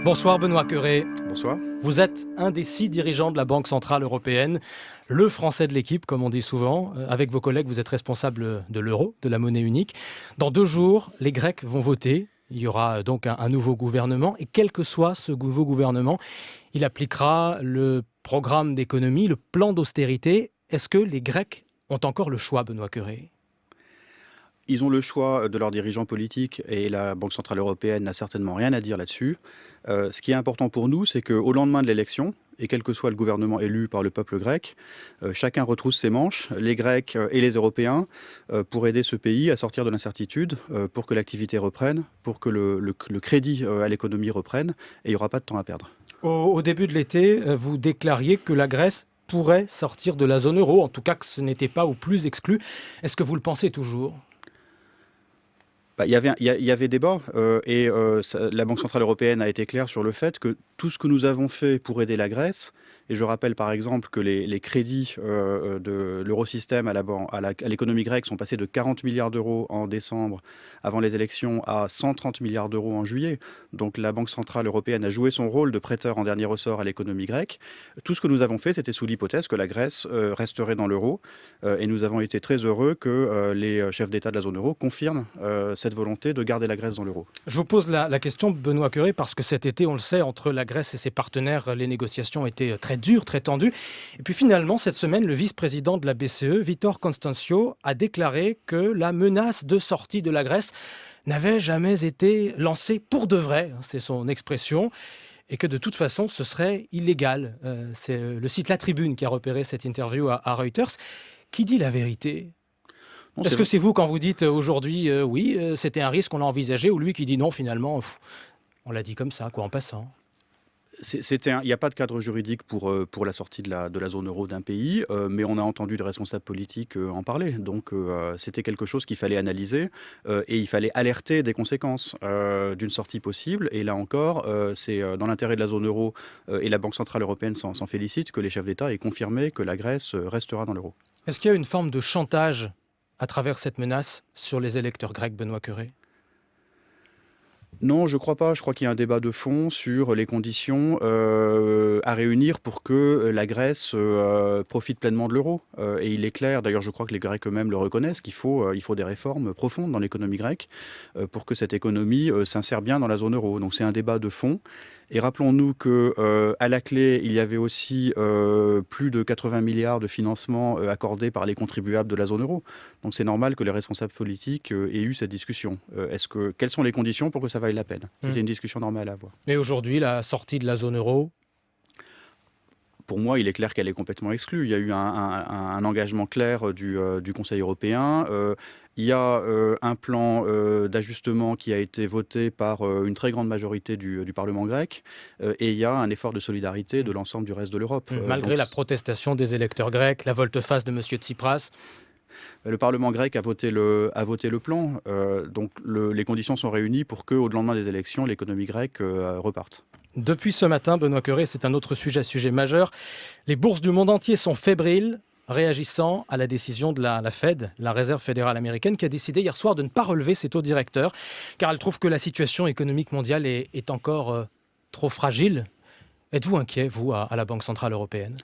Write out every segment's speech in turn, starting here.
Bonsoir Benoît Cœuré. Bonsoir. Vous êtes un des 6 dirigeants de la Banque Centrale Européenne, le français de l'équipe, comme on dit souvent. Avec vos collègues, vous êtes responsable de l'euro, de la monnaie unique. Dans 2 jours, les Grecs vont voter. Il y aura donc un nouveau gouvernement. Et quel que soit ce nouveau gouvernement, il appliquera le programme d'économie, le plan d'austérité. Est-ce que les Grecs ont encore le choix, Benoît Cœuré ? Ils ont le choix de leurs dirigeants politiques et la Banque Centrale Européenne n'a certainement rien à dire là-dessus. Ce qui est important pour nous, c'est qu'au lendemain de l'élection, et quel que soit le gouvernement élu par le peuple grec, chacun retrousse ses manches, les Grecs et les Européens, pour aider ce pays à sortir de l'incertitude, pour que l'activité reprenne, pour que le crédit à l'économie reprenne, et il n'y aura pas de temps à perdre. Au début de l'été, vous déclariez que la Grèce pourrait sortir de la zone euro, en tout cas que ce n'était pas au plus exclu. Est-ce que vous le pensez toujours ? Il y avait débat la Banque Centrale Européenne a été claire sur le fait que tout ce que nous avons fait pour aider la Grèce, et je rappelle par exemple que les crédits de l'eurosystème à l'économie grecque sont passés de 40 milliards d'euros en décembre avant les élections à 130 milliards d'euros en juillet. Donc la Banque Centrale Européenne a joué son rôle de prêteur en dernier ressort à l'économie grecque. Tout ce que nous avons fait, c'était sous l'hypothèse que la Grèce resterait dans l'euro. Et nous avons été très heureux que les chefs d'État de la zone euro confirment cette volonté de garder la Grèce dans l'euro. Je vous pose la question, Benoît Cœuré, parce que cet été, on le sait, entre la Grèce et ses partenaires, les négociations étaient très dures, très tendues. Et puis finalement, cette semaine, le vice-président de la BCE, Vítor Constâncio, a déclaré que la menace de sortie de la Grèce n'avait jamais été lancée pour de vrai, c'est son expression, et que de toute façon, ce serait illégal. C'est le site La Tribune qui a repéré cette interview à Reuters. Qui dit la vérité ? Est-ce que c'est vous quand vous dites aujourd'hui, oui, c'était un risque, on l'a envisagé, ou lui qui dit non, finalement, on l'a dit comme ça, en passant ? Il n'y a pas de cadre juridique pour la sortie de la zone euro d'un pays, mais on a entendu des responsables politiques en parler. Donc c'était quelque chose qu'il fallait analyser et il fallait alerter des conséquences d'une sortie possible. Et là encore, c'est dans l'intérêt de la zone euro et la Banque Centrale Européenne s'en félicite que les chefs d'État aient confirmé que la Grèce restera dans l'euro. Est-ce qu'il y a une forme de chantage à travers cette menace sur les électeurs grecs, Benoît Cœuré ? Non, je ne crois pas. Je crois qu'il y a un débat de fond sur les conditions à réunir pour que la Grèce profite pleinement de l'euro. Et il est clair, d'ailleurs je crois que les Grecs eux-mêmes le reconnaissent, qu'il faut des réformes profondes dans l'économie grecque pour que cette économie s'insère bien dans la zone euro. Donc c'est un débat de fond. Et rappelons-nous qu'à la clé, il y avait aussi plus de 80 milliards de financements accordés par les contribuables de la zone euro. Donc c'est normal que les responsables politiques aient eu cette discussion. Quelles sont les conditions pour que ça vaille la peine ? C'était une discussion normale à avoir. Mais aujourd'hui, la sortie de la zone euro ? Pour moi, il est clair qu'elle est complètement exclue. Il y a eu un engagement clair du Conseil européen. Il y a un plan d'ajustement qui a été voté par une très grande majorité du Parlement grec. Et il y a un effort de solidarité de l'ensemble du reste de l'Europe. Malgré la protestation des électeurs grecs, la volte-face de M. Tsipras. Le Parlement grec a voté le plan. Donc les conditions sont réunies pour qu'au lendemain des élections, l'économie grecque reparte. Depuis ce matin, Benoît Cœuré, c'est un autre sujet majeur. Les bourses du monde entier sont fébriles, réagissant à la décision de la Fed, la Réserve fédérale américaine, qui a décidé hier soir de ne pas relever ses taux directeurs, car elle trouve que la situation économique mondiale est encore trop fragile. Êtes-vous inquiet, vous, à la Banque Centrale Européenne ?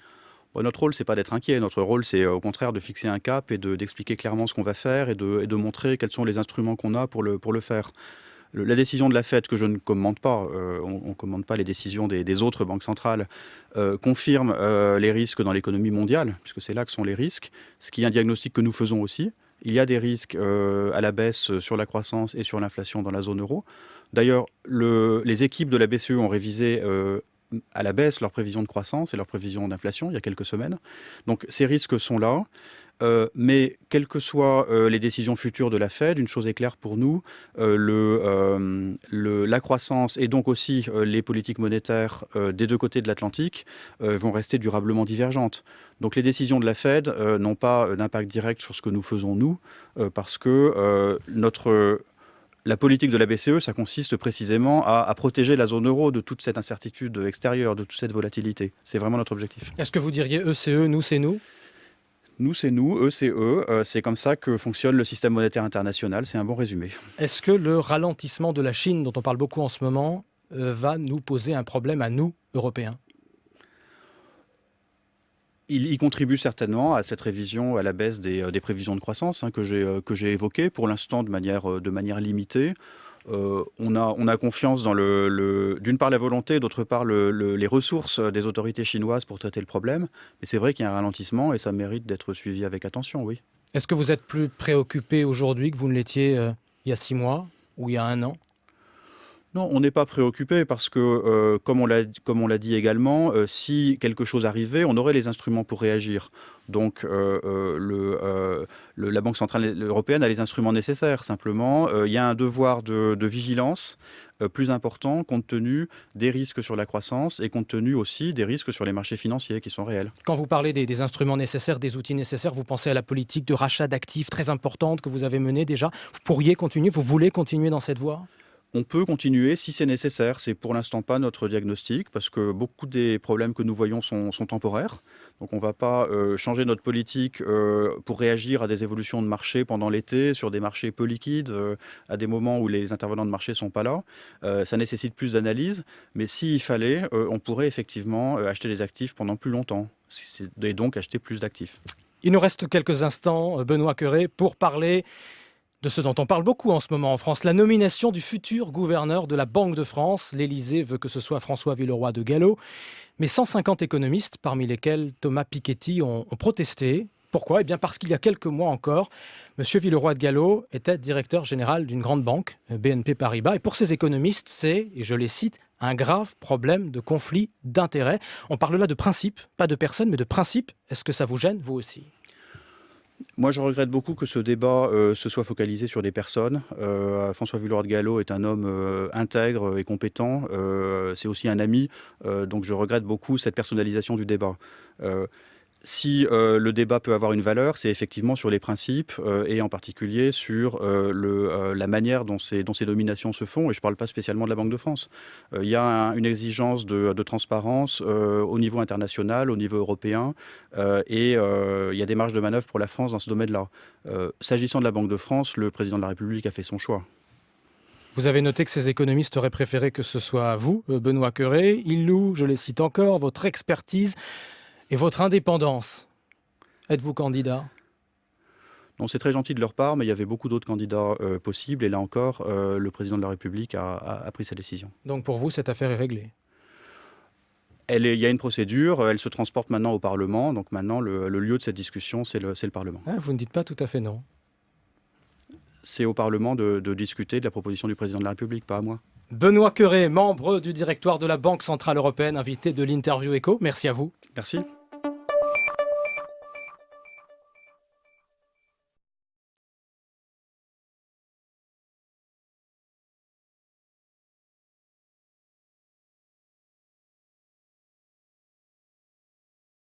Notre rôle, c'est pas d'être inquiet. Notre rôle, c'est au contraire de fixer un cap et d'expliquer clairement ce qu'on va faire et de montrer quels sont les instruments qu'on a pour le faire. La décision de la Fed, que je ne commente pas, on ne commente pas les décisions des autres banques centrales, confirme les risques dans l'économie mondiale, puisque c'est là que sont les risques, ce qui est un diagnostic que nous faisons aussi. Il y a des risques à la baisse sur la croissance et sur l'inflation dans la zone euro. D'ailleurs, les équipes de la BCE ont révisé à la baisse leurs prévisions de croissance et leurs prévisions d'inflation il y a quelques semaines. Donc ces risques sont là. Mais quelles que soient les décisions futures de la Fed, une chose est claire pour nous, la croissance et donc aussi les politiques monétaires des deux côtés de l'Atlantique vont rester durablement divergentes. Donc les décisions de la Fed n'ont pas d'impact direct sur ce que nous faisons nous, parce que la politique de la BCE, ça consiste précisément à protéger la zone euro de toute cette incertitude extérieure, de toute cette volatilité. C'est vraiment notre objectif. Est-ce que vous diriez eux c'est eux, nous c'est nous ? Nous, c'est nous, eux, c'est eux. C'est comme ça que fonctionne le système monétaire international. C'est un bon résumé. Est-ce que le ralentissement de la Chine, dont on parle beaucoup en ce moment, va nous poser un problème à nous, Européens? Il contribue certainement à cette révision, à la baisse des prévisions de croissance que j'ai évoquées, pour l'instant de manière limitée. On a confiance dans d'une part la volonté, d'autre part les ressources des autorités chinoises pour traiter le problème. Mais c'est vrai qu'il y a un ralentissement et ça mérite d'être suivi avec attention, oui. Est-ce que vous êtes plus préoccupé aujourd'hui que vous ne l'étiez il y a 6 mois ou il y a 1 an? Non, on n'est pas préoccupé parce que, comme on l'a dit également, si quelque chose arrivait, on aurait les instruments pour réagir. Donc, la Banque centrale européenne a les instruments nécessaires. Simplement, il y a un devoir de vigilance plus important compte tenu des risques sur la croissance et compte tenu aussi des risques sur les marchés financiers qui sont réels. Quand vous parlez des instruments nécessaires, des outils nécessaires, vous pensez à la politique de rachat d'actifs très importante que vous avez menée déjà. Vous pourriez continuer, vous voulez continuer dans cette voie? On peut continuer si c'est nécessaire. C'est pour l'instant pas notre diagnostic parce que beaucoup des problèmes que nous voyons sont temporaires. Donc on ne va pas changer notre politique pour réagir à des évolutions de marché pendant l'été, sur des marchés peu liquides, à des moments où les intervenants de marché ne sont pas là. Ça nécessite plus d'analyse. Mais s'il fallait, on pourrait effectivement acheter des actifs pendant plus longtemps et donc acheter plus d'actifs. Il nous reste quelques instants, Benoît Cœuré, pour parler de ce dont on parle beaucoup en ce moment en France, la nomination du futur gouverneur de la Banque de France. L'Élysée veut que ce soit François Villeroy de Galhau. Mais 150 économistes, parmi lesquels Thomas Piketty, ont protesté. Pourquoi? Eh bien parce qu'il y a quelques mois encore, M. Villeroy de Galhau était directeur général d'une grande banque, BNP Paribas. Et pour ces économistes, c'est, et je les cite, un grave problème de conflit d'intérêts. On parle là de principe, pas de personne, mais de principe. Est-ce que ça vous gêne, vous aussi? Moi, je regrette beaucoup que ce débat se soit focalisé sur des personnes. François Villeroy de Galhau est un homme intègre et compétent. C'est aussi un ami. Donc, je regrette beaucoup cette personnalisation du débat. Si le débat peut avoir une valeur, c'est effectivement sur les principes et en particulier sur la manière dont ces nominations se font. Et je ne parle pas spécialement de la Banque de France. Il y a une exigence de transparence au niveau international, au niveau européen. Et il y a des marges de manœuvre pour la France dans ce domaine-là. S'agissant de la Banque de France, le président de la République a fait son choix. Vous avez noté que ces économistes auraient préféré que ce soit vous, Benoît Cœuré. Ils louent, je les cite encore, votre expertise et votre indépendance. Êtes-vous candidat? Non, c'est très gentil de leur part, mais il y avait beaucoup d'autres candidats possibles. Et là encore, le président de la République a pris sa décision. Donc pour vous, cette affaire est réglée? Il y a une procédure, elle se transporte maintenant au Parlement. Donc maintenant, le lieu de cette discussion, c'est le Parlement. Ah, vous ne dites pas tout à fait non. C'est au Parlement de discuter de la proposition du président de la République, pas à moi. Benoît Cœuré, membre du directoire de la Banque centrale européenne, invité de l'interview Écho. Merci à vous. Merci.